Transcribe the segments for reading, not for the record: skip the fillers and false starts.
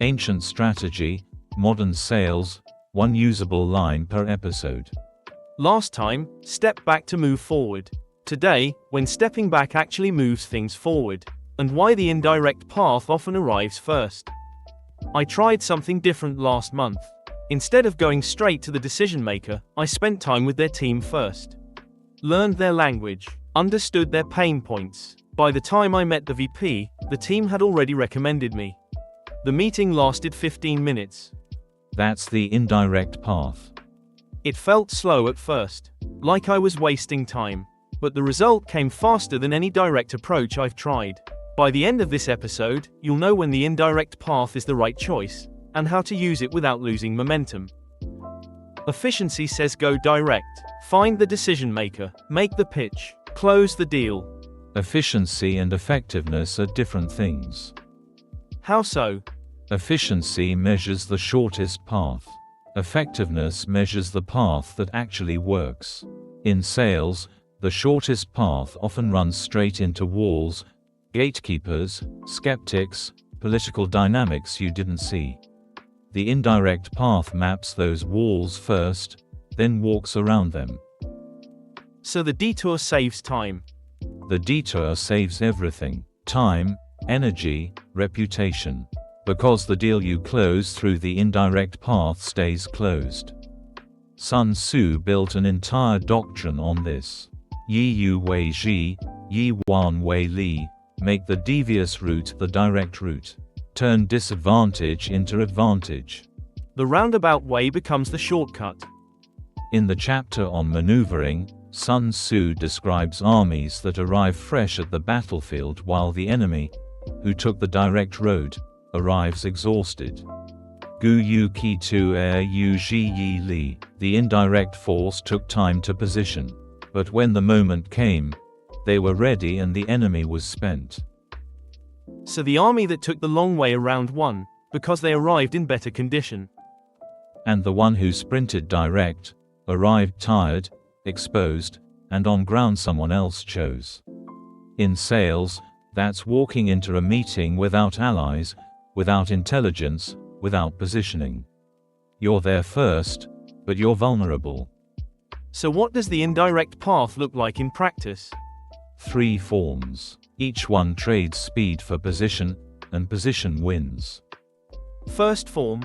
Ancient strategy, modern sales, one usable line per episode. Last time, step back to move forward. Today, when stepping back actually moves things forward, and why the indirect path often arrives first. I tried something different last month. Instead of going straight to the decision maker, I spent time with their team first. Learned their language, understood their pain points. By the time I met the VP, the team had already recommended me. The meeting lasted 15 minutes. That's the indirect path. It felt slow at first, like I was wasting time. But the result came faster than any direct approach I've tried. By the end of this episode, you'll know when the indirect path is the right choice, and how to use it without losing momentum. Efficiency says go direct. Find the decision maker, make the pitch, close the deal. Efficiency and effectiveness are different things. How so? Efficiency measures the shortest path. Effectiveness measures the path that actually works. In sales, the shortest path often runs straight into walls, gatekeepers, skeptics, political dynamics you didn't see. The indirect path maps those walls first, then walks around them. So the detour saves time. The detour saves everything: time, energy, reputation. Because the deal you close through the indirect path stays closed. Sun Tzu built an entire doctrine on this. Yi yu wei ji, yi wan wei li, make the devious route the direct route. Turn disadvantage into advantage. The roundabout way becomes the shortcut. In the chapter on maneuvering, Sun Tzu describes armies that arrive fresh at the battlefield while the enemy, who took the direct road, arrives exhausted. Gu yu ki tu yu ji yi li. The indirect force took time to position. But when the moment came, they were ready and the enemy was spent. So the army that took the long way around won, because they arrived in better condition. And the one who sprinted direct, arrived tired, exposed, and on ground someone else chose. In sales, that's walking into a meeting without allies, without intelligence, without positioning. You're there first, but you're vulnerable. So what does the indirect path look like in practice? 3 forms. Each one trades speed for position, and position wins. First form.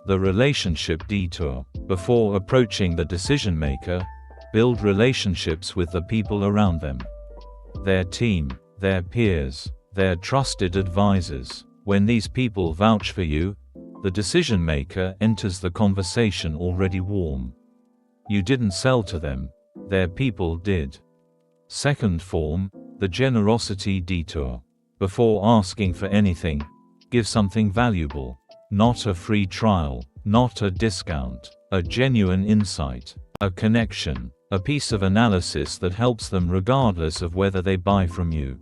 The relationship detour. Before approaching the decision maker, build relationships with the people around them. Their team, their peers, their trusted advisors. When these people vouch for you, the decision maker enters the conversation already warm. You didn't sell to them, their people did. Second form, the generosity detour. Before asking for anything, give something valuable. Not a free trial, not a discount, a genuine insight, a connection, a piece of analysis that helps them regardless of whether they buy from you.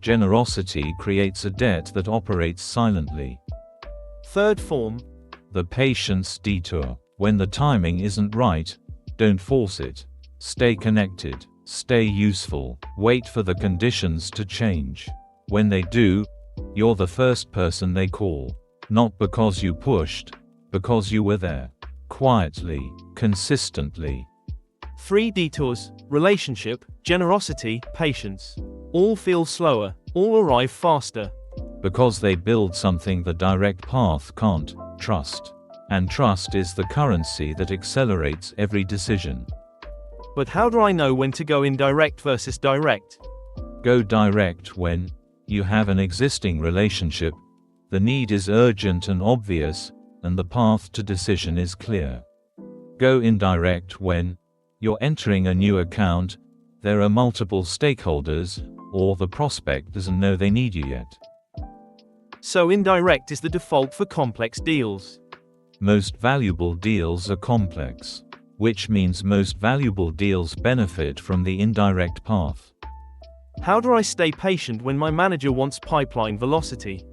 Generosity creates a debt that operates silently. Third form. The patience detour. When the timing isn't right, don't force it. Stay connected. Stay useful. Wait for the conditions to change. When they do, you're the first person they call. Not because you pushed, because you were there. Quietly, consistently. 3 detours: relationship, generosity, patience. All feel slower, all arrive faster. Because they build something the direct path can't: trust. And trust is the currency that accelerates every decision. But how do I know when to go indirect versus direct? Go direct when you have an existing relationship, the need is urgent and obvious, and the path to decision is clear. Go indirect when you're entering a new account, there are multiple stakeholders, or the prospect doesn't know they need you yet. So indirect is the default for complex deals. Most valuable deals are complex, which means most valuable deals benefit from the indirect path. How do I stay patient when my manager wants pipeline velocity?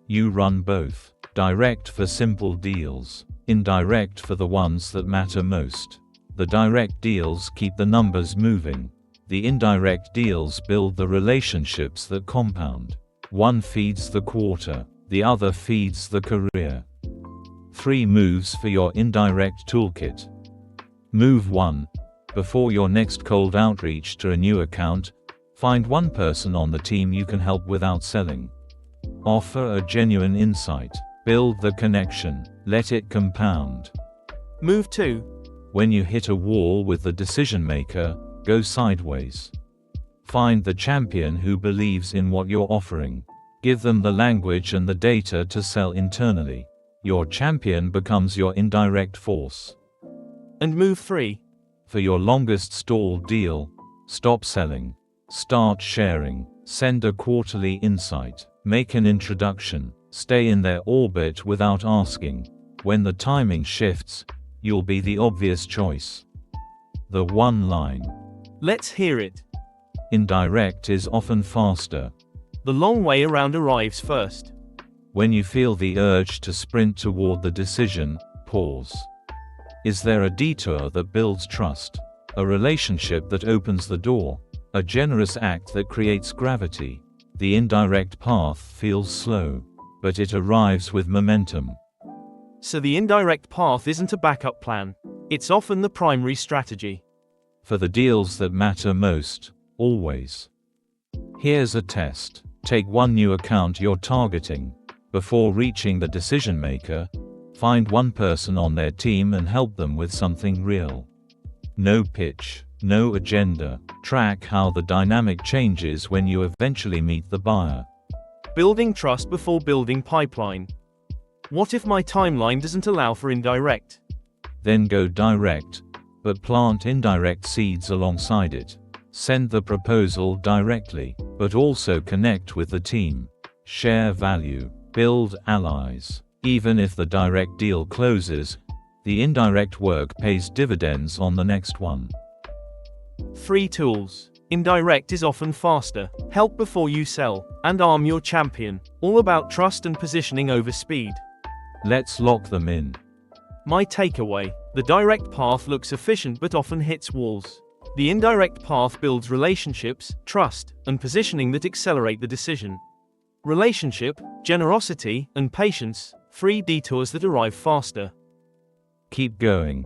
You run both. Direct for simple deals, indirect for the ones that matter most. The direct deals keep the numbers moving. The indirect deals build the relationships that compound. One feeds the quarter, the other feeds the career. 3 moves for your indirect toolkit. Move 1. Before your next cold outreach to a new account, find one person on the team you can help without selling. Offer a genuine insight. Build the connection. Let it compound. Move 2. When you hit a wall with the decision maker, go sideways. Find the champion who believes in what you're offering. Give them the language and the data to sell internally. Your champion becomes your indirect force. And move 3. For your longest stalled deal, stop selling. Start sharing. Send a quarterly insight. Make an introduction. Stay in their orbit without asking. When the timing shifts, you'll be the obvious choice. The one line. Let's hear it. Indirect is often faster. The long way around arrives first. When you feel the urge to sprint toward the decision, pause. Is there a detour that builds trust? A relationship that opens the door? A generous act that creates gravity? The indirect path feels slow, but it arrives with momentum. So the indirect path isn't a backup plan. It's often the primary strategy. For the deals that matter most, always. Here's a test. Take one new account you're targeting. Before reaching the decision maker, find one person on their team and help them with something real. No pitch, no agenda. Track how the dynamic changes when you eventually meet the buyer. Building trust before building pipeline. What if my timeline doesn't allow for indirect? Then go direct, but plant indirect seeds alongside it. Send the proposal directly, but also connect with the team. Share value. Build allies. Even if the direct deal closes, the indirect work pays dividends on the next one. 3 tools. Indirect is often faster. Help before you sell. And arm your champion. All about trust and positioning over speed. Let's lock them in. My takeaway. The direct path looks efficient but often hits walls. The indirect path builds relationships, trust, and positioning that accelerate the decision. Relationship, generosity, and patience, 3 detours that arrive faster. Keep going.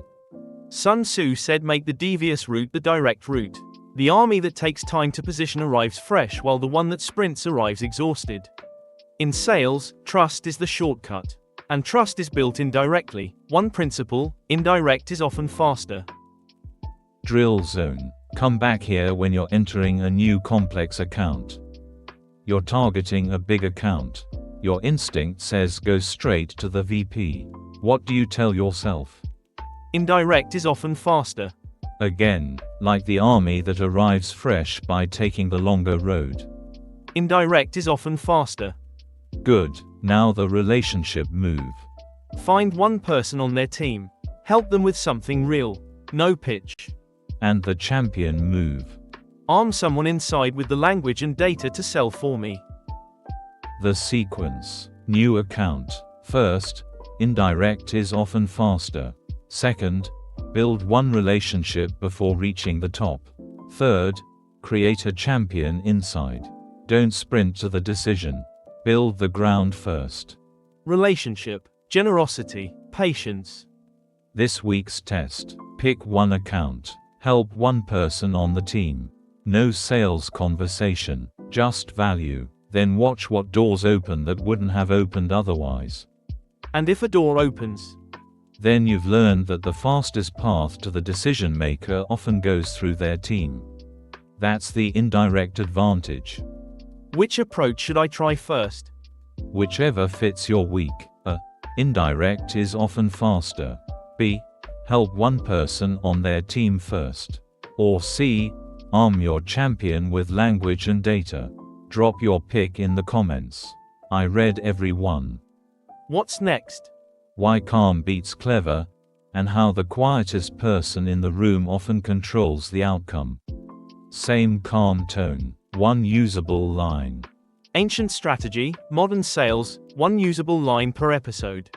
Sun Tzu said, make the devious route the direct route. The army that takes time to position arrives fresh while the one that sprints arrives exhausted. In sales, trust is the shortcut. And trust is built indirectly. One principle, indirect is often faster. Drill zone. Come back here when you're entering a new complex account. You're targeting a big account. Your instinct says go straight to the VP. What do you tell yourself? Indirect is often faster. Again, like the army that arrives fresh by taking the longer road. Indirect is often faster. Good. Now the relationship move. Find one person on their team. Help them with something real. No pitch. And the champion move. Arm someone inside with the language and data to sell for me. The sequence. New account. First, indirect is often faster. Second, build one relationship before reaching the top. Third, create a champion inside. Don't sprint to the decision. Build the ground first. Relationship, generosity, patience. This week's test. Pick one account. Help one person on the team. No sales conversation, just value. Then watch what doors open that wouldn't have opened otherwise. And if a door opens, then you've learned that the fastest path to the decision maker often goes through their team. That's the indirect advantage. Which approach should I try first? Whichever fits your week. A. Indirect is often faster. B. Help one person on their team first. Or C. Arm your champion with language and data. Drop your pick in the comments. I read every one. What's next? Why calm beats clever, and how the quietest person in the room often controls the outcome. Same calm tone, one usable line. Ancient strategy, modern sales, one usable line per episode.